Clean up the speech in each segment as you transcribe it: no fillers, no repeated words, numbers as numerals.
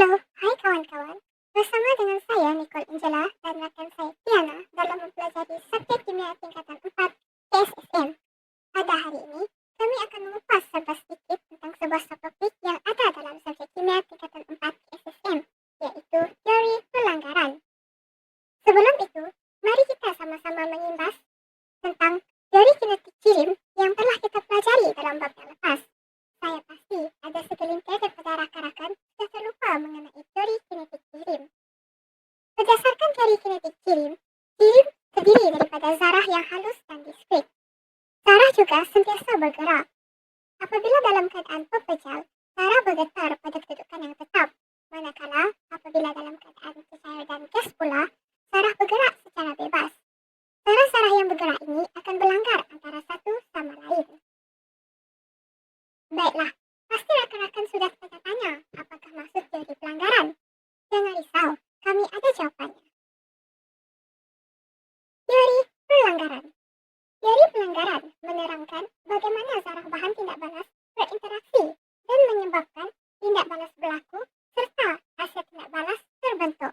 Halo, hai kawan-kawan. Bersama dengan saya Nicole Angela dan rekan saya Tiana dalam mempelajari subjek kimia tingkatan 4 PSSM. Pada hari ini, kami akan mengupas serba sedikit tentang sebuah subtopik yang ada dalam subjek kimia tingkatan 4 PSSM, yaitu teori pelanggaran. Sebelum itu, mari kita sama-sama menyimbas tentang teori kinetik kirim yang telah kita pelajari dalam bab yang lepas. Saya pasti ada segelintir daripada rakan-rakan sudah terlupa mengenai teori kinetik kirim. Berdasarkan teori kinetik kirim terdiri daripada zarah yang halus dan diskrit. Zarah juga sentiasa bergerak. Apabila dalam keadaan pepejal, zarah bergetar pada kedudukan yang tetap, manakala apabila dalam keadaan cair dan gas pula, zarah bergerak secara bebas. Zarah-zarah yang bergerak ini akan berlanggar antara satu sama lain. Baiklah, pasti rakan-rakan sudah bertanya apakah maksud teori pelanggaran. Jangan risau, kami ada jawabannya. Teori pelanggaran. Teori pelanggaran menerangkan bagaimana zarah bahan tindak balas berinteraksi dan menyebabkan tindak balas berlaku serta hasil tindak balas terbentuk.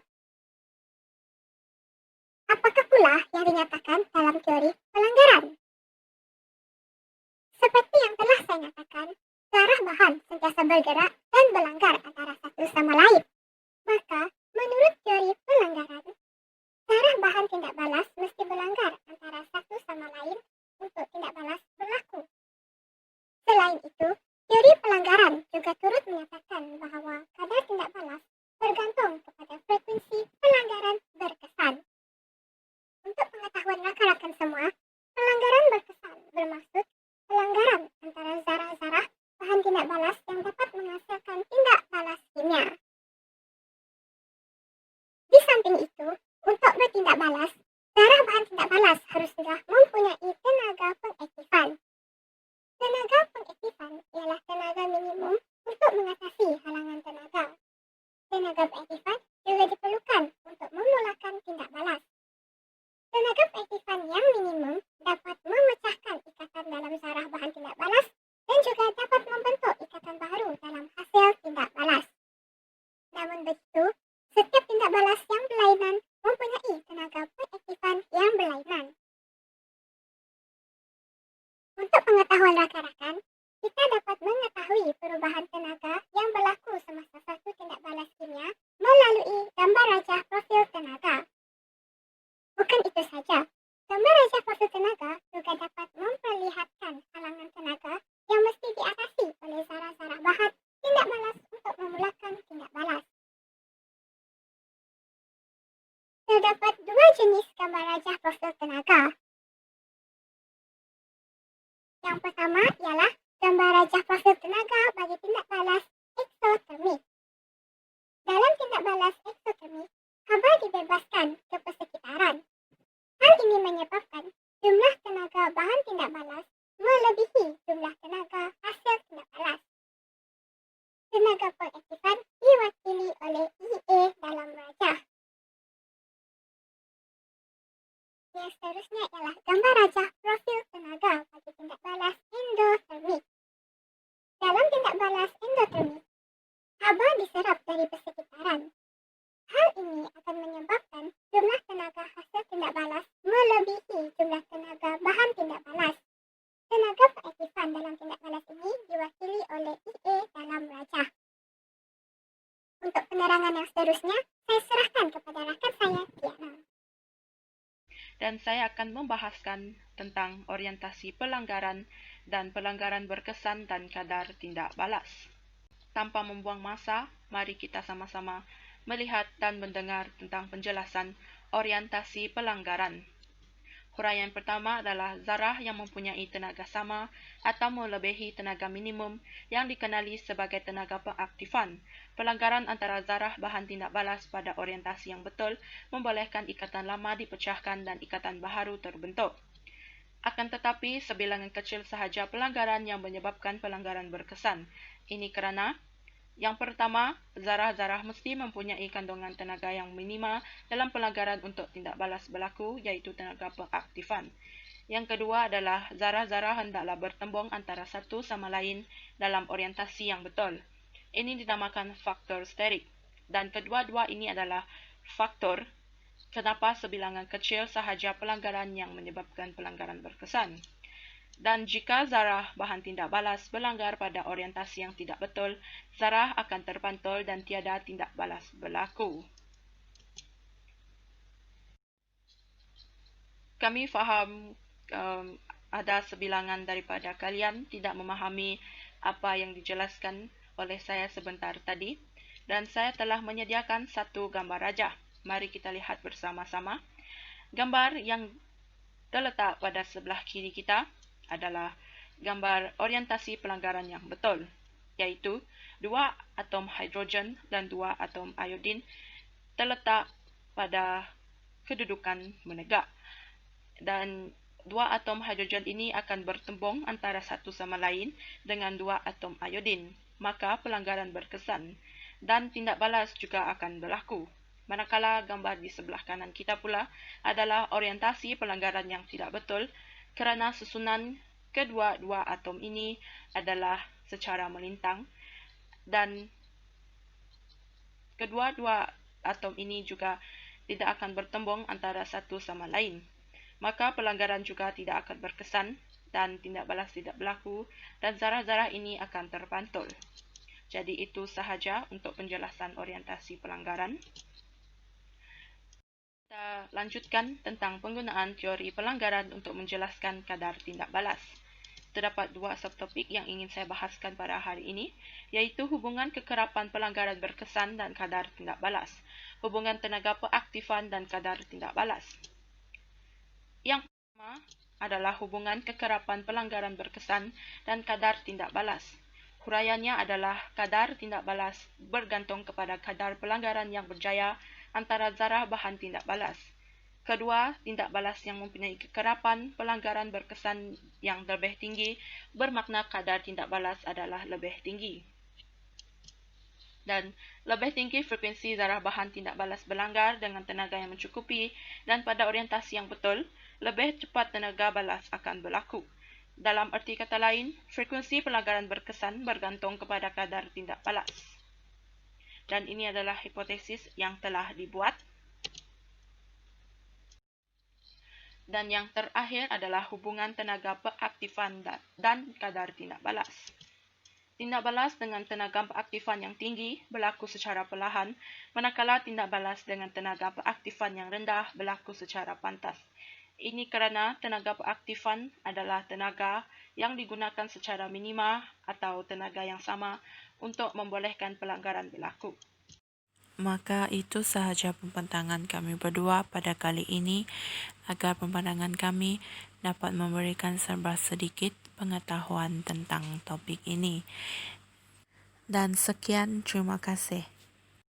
Apakah pula yang dinyatakan dalam teori pelanggaran? Seperti yang telah saya nyatakan, zarah bahan sentiasa bergerak dan berlanggar antara satu sama lain. Maka, menurut teori pelanggaran, zarah bahan tindak balas mesti berlanggar antara satu sama lain untuk tindak balas berlaku. Selain itu, teori pelanggaran juga turut menyatakan bahawa kadar tindak balas bergantung kepada frekuensi pelanggaran berkesan. Untuk pengetahuan rakan-rakan semua, pelanggaran berkesan bermaksud pelanggaran antara zarah-zarah bahan tindak balas yang dapat menghasilkan tindak balas kimia. Di samping itu, untuk bertindak balas, zarah bahan tindak balas harus juga mempunyai tenaga pengaktifan. Tenaga pengaktifan ialah tenaga minimum untuk mengatasi halangan tenaga. Tenaga pengaktifan juga diperlukan untuk memulakan tindak balas. Tenaga pengaktifan yang minimum dapat memecahkan ikatan dalam zarah bahan tindak balas dan juga dapat membentuk ikatan baru dalam hasil tindak balas. Namun begitu, setiap tindak balas yang berlainan mempunyai tenaga pengaktifan yang berlainan. Untuk pengetahuan rakan-rakan, kita dapat mengetahui perubahan tenaga yang berlaku semasa satu tindak balas kimia melalui gambar rajah profil tenaga. Bukan itu saja, gambar rajah profil tenaga juga dapat memperlihatkan halangan tenaga yang mesti diatasi oleh zarah-zarah bahan tindak balas untuk memulakan tindak balas. Terdapat dua jenis gambar rajah profil tenaga. Yang pertama ialah gambar rajah profil tenaga bagi tindak balas eksotermik. Dalam tindak balas eksotermik, haba dibebaskan ke persekitaran. Hal ini menyebabkan jumlah tenaga bahan tindak balas melebihi jumlah tenaga hasil tindak balas. Tenaga pengaktifan diwakili oleh IA dalam rajah. Yang seterusnya ialah gambar rajah profil tenaga bagi tindak balas endotermik. Dalam tindak balas endotermik, haba diserap dari persekitaran. Hal ini akan menyebabkan jumlah tenaga hasil tindak balas melebihi jumlah tenaga bahan tindak balas. Tenaga pengaktifan dalam tindak balas ini diwakili oleh IA dalam rajah. Untuk penerangan yang seterusnya, saya serahkan kepada rakan saya, Tiana. Dan saya akan membahaskan tentang orientasi pelanggaran dan pelanggaran berkesan dan kadar tindak balas. Tanpa membuang masa, mari kita sama-sama melihat dan mendengar tentang penjelasan orientasi pelanggaran. Huraian pertama adalah zarah yang mempunyai tenaga sama atau melebihi tenaga minimum yang dikenali sebagai tenaga pengaktifan. Pelanggaran antara zarah bahan tindak balas pada orientasi yang betul membolehkan ikatan lama dipecahkan dan ikatan baru terbentuk. Akan tetapi, sebilangan kecil sahaja pelanggaran yang menyebabkan pelanggaran berkesan. Ini kerana yang pertama, zarah-zarah mesti mempunyai kandungan tenaga yang minima dalam pelanggaran untuk tindak balas berlaku, iaitu tenaga pengaktifan. Yang kedua adalah zarah-zarah hendaklah bertembung antara satu sama lain dalam orientasi yang betul. Ini dinamakan faktor sterik. Dan kedua-dua ini adalah faktor kenapa sebilangan kecil sahaja pelanggaran yang menyebabkan pelanggaran berkesan. Dan jika zarah bahan tindak balas berlanggar pada orientasi yang tidak betul, zarah akan terpantul dan tiada tindak balas berlaku. Kami faham ada sebilangan daripada kalian tidak memahami apa yang dijelaskan oleh saya sebentar tadi, dan saya telah menyediakan satu gambar rajah. Mari kita lihat bersama-sama. Gambar yang terletak pada sebelah kiri kita adalah gambar orientasi pelanggaran yang betul, yaitu 2 atom hidrogen dan 2 atom iodin terletak pada kedudukan menegak. Dan 2 atom hidrogen ini akan bertembung antara satu sama lain dengan 2 atom iodin, maka pelanggaran berkesan dan tindak balas juga akan berlaku. Manakala gambar di sebelah kanan kita pula adalah orientasi pelanggaran yang tidak betul kerana susunan kedua-dua atom ini adalah secara melintang dan kedua-dua atom ini juga tidak akan bertembung antara satu sama lain. Maka pelanggaran juga tidak akan berkesan dan tindak balas tidak berlaku dan zarah-zarah ini akan terpantul. Jadi itu sahaja untuk penjelasan orientasi pelanggaran. Kita lanjutkan tentang penggunaan teori pelanggaran untuk menjelaskan kadar tindak balas. Terdapat 2 subtopik yang ingin saya bahaskan pada hari ini, iaitu hubungan kekerapan pelanggaran berkesan dan kadar tindak balas, hubungan tenaga peaktifan dan kadar tindak balas. Yang pertama adalah hubungan kekerapan pelanggaran berkesan dan kadar tindak balas. Huraiannya adalah kadar tindak balas bergantung kepada kadar pelanggaran yang berjaya antara zarah bahan tindak balas. Kedua, tindak balas yang mempunyai kekerapan pelanggaran berkesan yang lebih tinggi bermakna kadar tindak balas adalah lebih tinggi. Dan lebih tinggi frekuensi zarah bahan tindak balas berlanggar dengan tenaga yang mencukupi dan pada orientasi yang betul, lebih cepat tenaga balas akan berlaku. Dalam erti kata lain, frekuensi pelanggaran berkesan bergantung kepada kadar tindak balas. Dan ini adalah hipotesis yang telah dibuat. Dan yang terakhir adalah hubungan tenaga peaktifan dan kadar tindak balas. Tindak balas dengan tenaga peaktifan yang tinggi berlaku secara perlahan, manakala tindak balas dengan tenaga peaktifan yang rendah berlaku secara pantas. Ini kerana tenaga peaktifan adalah tenaga yang digunakan secara minima atau tenaga yang sama untuk membolehkan pelanggaran berlaku. Maka itu sahaja pembentangan kami berdua pada kali ini agar pembentangan kami dapat memberikan serba sedikit pengetahuan tentang topik ini. Dan sekian, terima kasih.